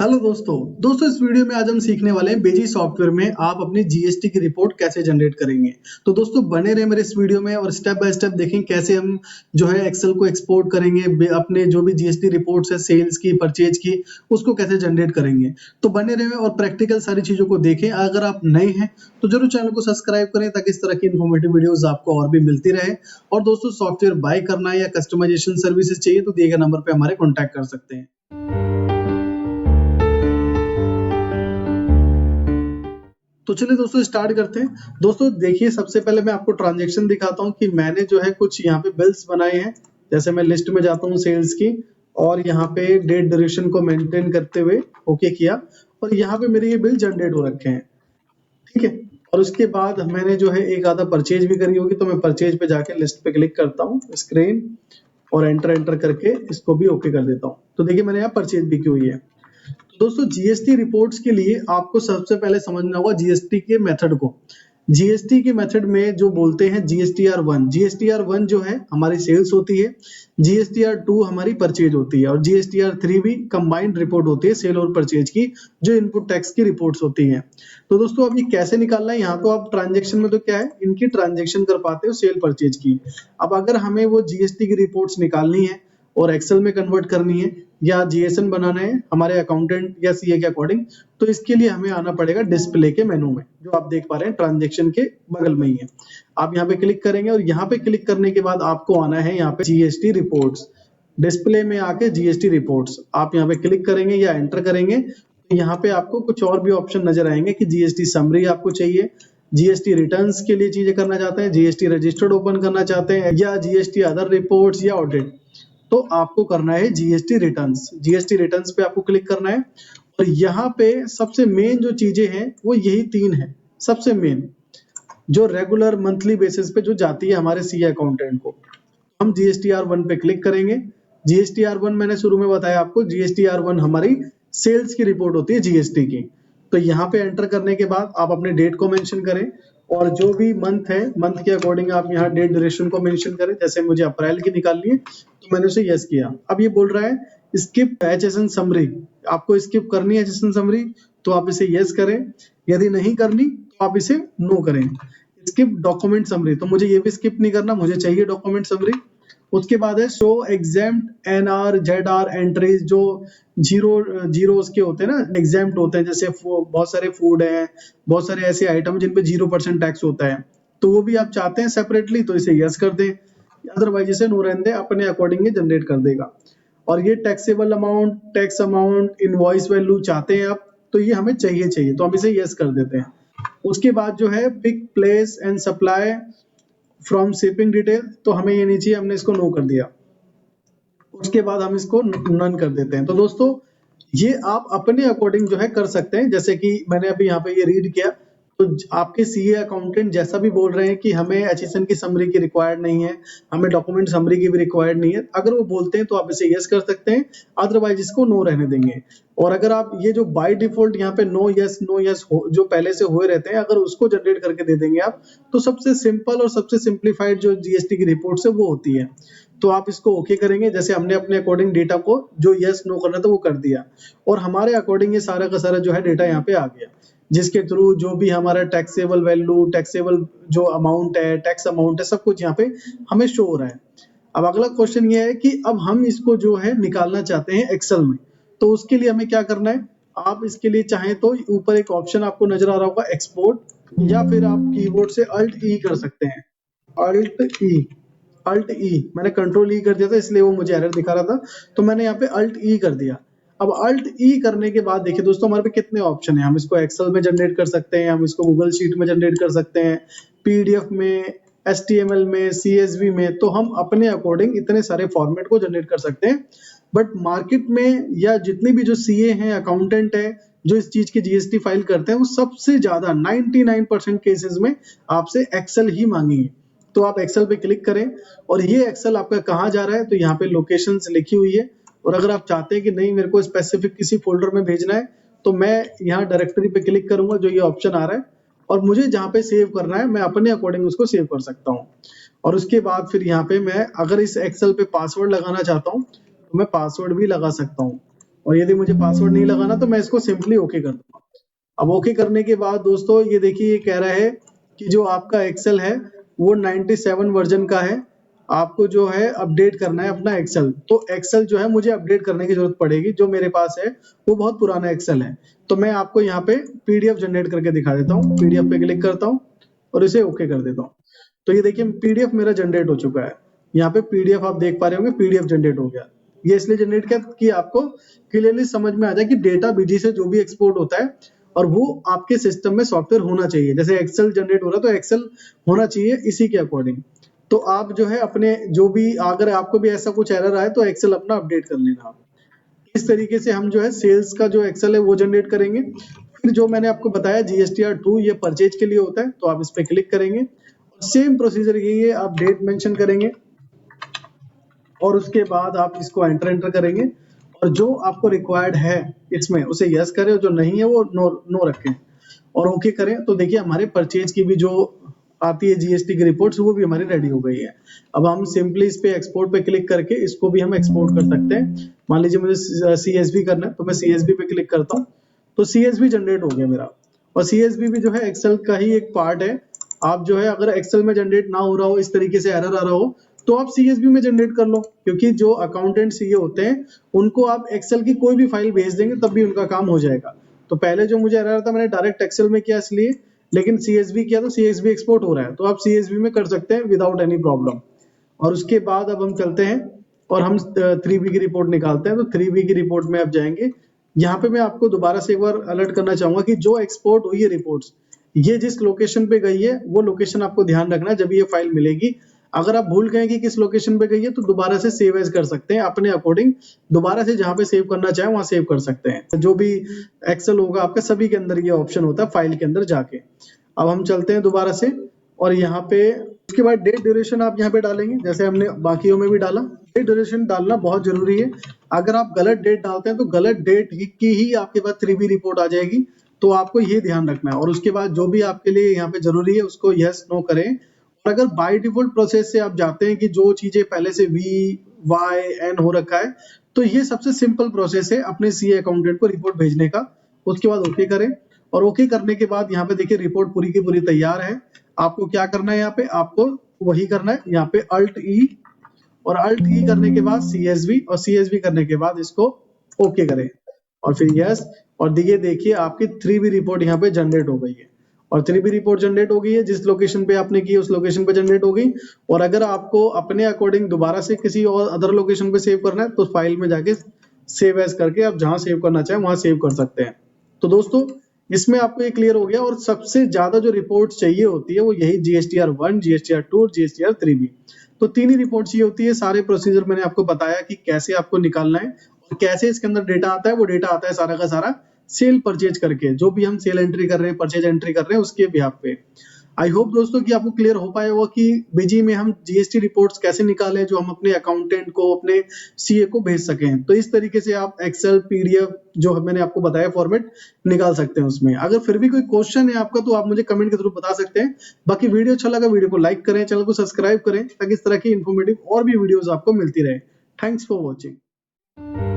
Hello दोस्तों इस video में आज हम सीखने वाले हैं बेजी सॉफ्टवेयर में आप अपनी जीएसटी की रिपोर्ट कैसे जनरेट करेंगे। तो दोस्तों बने रहे मेरे इस वीडियो में और स्टेप बाय स्टेप देखें कैसे हम जो है एक्सेल को एक्सपोर्ट करेंगे, अपने जो भी जीएसटी रिपोर्ट्स है सेल्स की, परचेज की, उसको कैसे जनरेट करेंगे। तो बने रहे और प्रैक्टिकल सारी चीजों को देखें। अगर आप नए हैं तो जरूर चैनल को सब्सक्राइब करें ताकि इस तरह की इन्फॉर्मेटिव वीडियोस आपको और भी मिलती रहे। और दोस्तों सॉफ्टवेयर बाय करना है या कस्टमाइजेशन सर्विसेज चाहिए तो दिए गए नंबर पे हमारे कॉन्टैक्ट कर सकते हैं। तो चलिए दोस्तों स्टार्ट करते हैं। दोस्तों देखिए सबसे पहले मैं आपको ट्रांजैक्शन दिखाता हूँ कि मैंने जो है कुछ यहाँ पे बिल्स बनाए हैं। जैसे मैं लिस्ट में जाता हूँ सेल्स की और यहाँ पे डेट ड्यूरेशन को मेंटेन करते हुए ओके किया और यहाँ पे मेरे ये बिल जनरेट हो रखे हैं, ठीक है। और उसके बाद मैंने जो है एक आधा परचेज भी करी होगी तो मैं परचेज पे जाके लिस्ट पे क्लिक करता हूँ स्क्रीन और एंटर करके इसको भी ओके कर देता हूँ। तो देखिए मैंने यहाँ परचेज भी की हुई है। दोस्तों जीएसटी रिपोर्ट्स के लिए आपको सबसे पहले समझना होगा जीएसटी के मेथड को। जीएसटी के मेथड में जो बोलते हैं जीएसटीआर1 जो है हमारी सेल्स होती है, जीएसटीआर2 हमारी परचेज होती है और जीएसटीआर3 भी कंबाइंड रिपोर्ट होती है सेल और परचेज की, जो इनपुट टैक्स की रिपोर्ट्स होती हैं। तो दोस्तों अब ये कैसे निकालना है, यहाँ तो आप ट्रांजेक्शन में तो क्या है इनकी ट्रांजेक्शन कर पाते हो सेल परचेज की। अब अगर हमें वो जीएसटी की रिपोर्ट्स निकालनी है और एक्सेल में कन्वर्ट करनी है या जीएसएन बनाना है हमारे अकाउंटेंट या सीए के अकॉर्डिंग, तो इसके लिए हमें आना पड़ेगा डिस्प्ले के मेनू में, जो आप देख पा रहे हैं ट्रांजैक्शन के बगल में ही है। आप यहाँ पे क्लिक करेंगे और यहाँ पे क्लिक करने के बाद आपको आना है यहाँ पे जीएसटी रिपोर्ट्स। डिस्प्ले में आके जीएसटी रिपोर्ट्स आप यहाँ पे क्लिक करेंगे या एंटर करेंगे तो यहाँ पे आपको कुछ और भी ऑप्शन नजर आएंगे कि जीएसटी समरी आपको चाहिए, जीएसटी रिटर्न्स के लिए चीजें करना चाहते हैं, जीएसटी रजिस्टर्ड ओपन करना चाहते हैं या जीएसटी अदर रिपोर्ट्स या ऑडिट, तो आपको करना है जीएसटी रिटर्न्स। जीएसटी रिटर्न्स पे आपको क्लिक करना है और यहाँ पे सबसे मेन जो चीजें हैं वो यही तीन है। सबसे मेन जो रेगुलर मंथली बेसिस पे जो जाती है हमारे सीए अकाउंटेंट को, हम जीएसटीआर1 पे क्लिक करेंगे। जीएसटीआर1 मैंने शुरू में बताया आपको, जीएसटीआर1 हमारी सेल्स की रिपोर्ट होती है जीएसटी की। तो यहाँ पे एंटर करने के बाद आप अपने डेट को मेंशन करें और जो भी मंथ है मंथ के अकॉर्डिंग आप यहाँ डेट ड्यूरेशन को मेंशन करें। जैसे मुझे अप्रैल की निकालनी है तो मैंने उसे यस किया। अब ये बोल रहा है स्किप एचएसएन समरी, आपको स्किप करनी है एचएसएन समरी तो आप इसे यस करें, यदि नहीं करनी तो आप इसे नो करें। स्किप डॉक्यूमेंट समरी, तो मुझे ये भी स्किप नहीं करना, मुझे चाहिए डॉक्यूमेंट समरी। उसके बाद है show exempt NR ZR entries, जो जीरो उसके होते हैं ना, एग्जेम्प्ट होते हैं। जैसे बहुत सारे फूड है, बहुत सारे ऐसे आइटम जिन पे 0% टैक्स होता है, तो वो भी आप चाहते हैं सेपरेटली तो इसे यस कर दें, अदरवाइज इसे नो रहने दें, अपने अकॉर्डिंग जनरेट कर देगा। और ये taxable amount, tax amount, invoice value चाहते हैं आप, तो ये हमें चाहिए तो हम इसे यस कर देते हैं। उसके बाद जो है pick place and supply from shipping detail, तो हमें ये नहीं चाहिए, हमने इसको नो कर दिया। उसके बाद हम इसको नन कर देते हैं। तो दोस्तों ये आप अपने अकॉर्डिंग जो है कर सकते हैं। जैसे कि मैंने अभी यहाँ पे ये रीड किया तो आपके सीए अकाउंटेंट जैसा भी बोल रहे हैं कि हमें एचएसएन की समरी की रिक्वायर्ड नहीं है, हमें डॉक्यूमेंट समरी की भी रिक्वायर्ड नहीं है, अगर वो बोलते हैं तो आप इसे यस कर सकते हैं, अदरवाइज इसको नो रहने देंगे। और अगर आप ये जो बाय डिफॉल्ट यहाँ पे नो यस जो पहले से हुए रहते हैं, अगर उसको जनरेट करके दे देंगे आप, तो सबसे सिंपल और सबसे सिंप्लीफाइड जो जीएसटी की रिपोर्ट है वो होती है। तो आप इसको ओके करेंगे, जैसे हमने अपने अकॉर्डिंग डेटा को जो यस नो करना था वो कर दिया और हमारे अकॉर्डिंग ये सारा का सारा जो है डेटा यहाँ पे आ गया, जिसके थ्रू जो भी हमारा टैक्सेबल वैल्यू, टैक्सेबल जो अमाउंट है, टैक्स अमाउंट है, सब कुछ यहाँ पे हमें शो हो रहा है। अब अगला क्वेश्चन ये है कि अब हम इसको जो है निकालना चाहते हैं एक्सेल में, तो उसके लिए हमें क्या करना है। आप इसके लिए चाहें तो ऊपर एक ऑप्शन आपको नजर आ रहा होगा एक्सपोर्ट, या फिर आप कीबोर्ड से अल्ट ई कर सकते हैं। अल्ट ई मैंने कंट्रोल ई कर दिया था इसलिए वो मुझे एरर दिखा रहा था, तो मैंने यहाँ पे अल्ट ई कर दिया। अब अल्ट ई करने के बाद देखिए दोस्तों हमारे पे कितने ऑप्शन है। हम इसको एक्सेल में जनरेट कर सकते हैं, हम इसको गूगल शीट में जनरेट कर सकते हैं, पीडीएफ में, एचटीएमएल में, सीएसवी में, तो हम अपने अकॉर्डिंग इतने सारे फॉर्मेट को जनरेट कर सकते हैं। बट मार्केट में या जितने भी जो सीए हैं, अकाउंटेंट है, जो इस चीज की जीएसटी फाइल करते हैं, वो सबसे ज्यादा 99% केसेस में आपसे एक्सेल ही मांगेंगे। तो आप एक्सेल पे क्लिक करें और ये एक्सेल आपका कहाँ जा रहा है, तो यहाँ पे लोकेशंस लिखी हुई है। और अगर आप चाहते हैं कि नहीं मेरे को स्पेसिफिक किसी फोल्डर में भेजना है, तो मैं यहाँ डायरेक्टरी पे क्लिक करूंगा, जो ये ऑप्शन आ रहा है, और मुझे जहाँ पे सेव करना है मैं अपने अकॉर्डिंग उसको सेव कर सकता हूँ। और उसके बाद फिर यहाँ पे मैं अगर इस एक्सेल पे पासवर्ड लगाना चाहता हूँ तो मैं पासवर्ड भी लगा सकता हूँ। और यदि मुझे पासवर्ड नहीं लगाना तो मैं इसको सिंपली ओके कर दूंगा। अब ओके करने के बाद दोस्तों ये देखिए ये कह रहा है कि जो आपका एक्सेल है वो 97 वर्जन का है, आपको जो है अपडेट करना है अपना एक्सेल। तो एक्सेल जो है मुझे अपडेट करने की जरूरत पड़ेगी, जो मेरे पास है वो बहुत पुराना एक्सेल है। तो मैं आपको यहाँ पे पीडीएफ जनरेट करके दिखा देता हूँ। पीडीएफ पे क्लिक करता हूँ और इसे ओके कर देता हूँ। तो ये देखिए पीडीएफ मेरा जनरेट हो चुका है। यहाँ पे पीडीएफ आप देख पा रहे होंगे, पीडीएफ जनरेट हो गया। ये इसलिए जनरेट किया कि आपको क्लियरली समझ में आ जाए कि डेटा बीजी से जो भी एक्सपोर्ट होता है और वो आपके सिस्टम में सॉफ्टवेयर होना चाहिए। जैसे एक्सेल जनरेट हो रहा है तो एक्सेल होना चाहिए इसी के अकॉर्डिंग। तो आप जो है अपने जो भी अगर आपको भी ऐसा कुछ एरर आए तो एक्सेल अपना अपडेट कर लेना आप। इस तरीके से हम जो है सेल्स का जो एक्सेल है वो जनरेट करेंगे। फिर जो मैंने आपको बताया GSTR2 ये परचेज के लिए होता है, तो आप इस पे क्लिक करेंगे। सेम प्रोसीजर यही है, आप डेट मेंशन करेंगे और उसके बाद आप इसको एंटर करेंगे और जो आपको रिक्वायर्ड है इसमें उसे यस करें और जो नहीं है वो नो नो रखें और ओके करें। तो देखिए हमारे परचेज की भी जो आती है जीएसटी की रिपोर्ट्स वो भी हमारी रेडी हो गई है। अब हम सिंपली इस पे एक्सपोर्ट पे क्लिक करके इसको भी हम एक्सपोर्ट कर सकते हैं। मान लीजिए मुझे CSV करना है तो मैं CSV पे क्लिक करता हूँ, तो CSV जनरेट हो गया मेरा। और CSV भी जो है एक्सेल का ही एक पार्ट है। आप जो है अगर एक्सेल में जनरेट ना हो रहा हो, इस तरीके से एरर आ रहा हो, तो आप CSV में जनरेट कर लो, क्योंकि जो अकाउंटेंट सीए होते हैं उनको आप एक्सेल की कोई भी फाइल भेज देंगे तब भी उनका काम हो जाएगा। तो पहले जो मुझे एरर था मैंने डायरेक्ट एक्सेल में किया इसलिए, लेकिन CSV किया तो CSV एक्सपोर्ट हो रहा है, तो आप CSV में कर सकते हैं विदाउट एनी प्रॉब्लम। और उसके बाद अब हम चलते हैं और हम 3B की रिपोर्ट निकालते हैं। तो 3B की रिपोर्ट में अब जाएंगे। यहाँ पे मैं आपको दोबारा से एक बार अलर्ट करना चाहूंगा कि जो एक्सपोर्ट हुई है रिपोर्ट्स, ये जिस लोकेशन पे गई है वो लोकेशन आपको ध्यान रखना है जब ये फाइल मिलेगी। अगर आप भूल गए कि किस लोकेशन पे गई है तो दोबारा से सेव एज कर सकते हैं अपने अकॉर्डिंग। दोबारा से जहां पे सेव करना चाहे वहां सेव कर सकते हैं। जो भी एक्सेल होगा आपका सभी के अंदर ये ऑप्शन होता है फाइल के अंदर जाके। अब हम चलते हैं दोबारा से और यहाँ पे उसके बाद डेट ड्यूरेशन आप यहाँ पे डालेंगे जैसे हमने बाकियों में भी डाला। डेट ड्यूरेशन डालना बहुत जरूरी है। अगर आप गलत डेट डालते हैं तो गलत डेट की ही आपके पास 3B रिपोर्ट आ जाएगी, तो आपको ये ध्यान रखना है। और उसके बाद जो भी आपके लिए यहाँ पे जरूरी है उसको यस नो करें। और अगर बाय डिफॉल्ट प्रोसेस से आप जाते हैं कि जो चीजें पहले से VYN हो रखा है, तो ये सबसे सिंपल प्रोसेस है अपने CA अकाउंटेंट को रिपोर्ट भेजने का। उसके बाद ओके करें और ओके करने के बाद यहाँ पे देखिए रिपोर्ट पूरी की पूरी तैयार है। आपको क्या करना है, यहाँ पे आपको वही करना है, यहाँ पे Alt E और Alt E करने के बाद CSV और CSV करने के बाद इसको ओके करें और फिर यस। और ये देखिए आपकी 3B रिपोर्ट यहाँ पे जनरेट हो गई है। और 3B रिपोर्ट जनरेट हो गई है, जिस लोकेशन पे आपने की उस लोकेशन पे जनरेट हो गई। और अगर आपको अपने अकॉर्डिंग दोबारा से किसी और अदर लोकेशन पे सेव करना है तो फाइल में जाके सेव एज करके आप जहां सेव करना चाहें वहां सेव कर सकते हैं। तो दोस्तों इसमें आपको ये क्लियर हो गया। और सबसे ज्यादा जो रिपोर्ट चाहिए होती है वो यही GSTR1, GSTR2 और GSTR3B। तो तीन ही रिपोर्ट चाहिए होती है। सारे प्रोसीजर मैंने आपको बताया कि कैसे आपको निकालना है और कैसे इसके अंदर डेटा आता है। वो डेटा आता है सारा का सारा सेल परचेज करके, जो भी हम सेल एंट्री कर रहे हैं, परचेज एंट्री कर रहे हैं उसके बिहाफ पे। आई होप दोस्तों कि आपको क्लियर हो पाया होगा कि बीजी में हम GST रिपोर्ट्स कैसे निकालें जो हम अपने अकाउंटेंट को, अपने CA को भेज सकें। तो इस तरीके से आप एक्सेल PDF जो मैंने आपको बताया फॉर्मेट निकाल सकते हैं उसमें। अगर फिर भी कोई क्वेश्चन है आपका तो आप मुझे कमेंट के थ्रू बता सकते हैं। बाकी वीडियो अच्छा लगा वीडियो को लाइक करें, चैनल को सब्सक्राइब करें ताकि इस तरह की इन्फॉर्मेटिव और भी वीडियोस आपको मिलती रहे। Thanks for watching.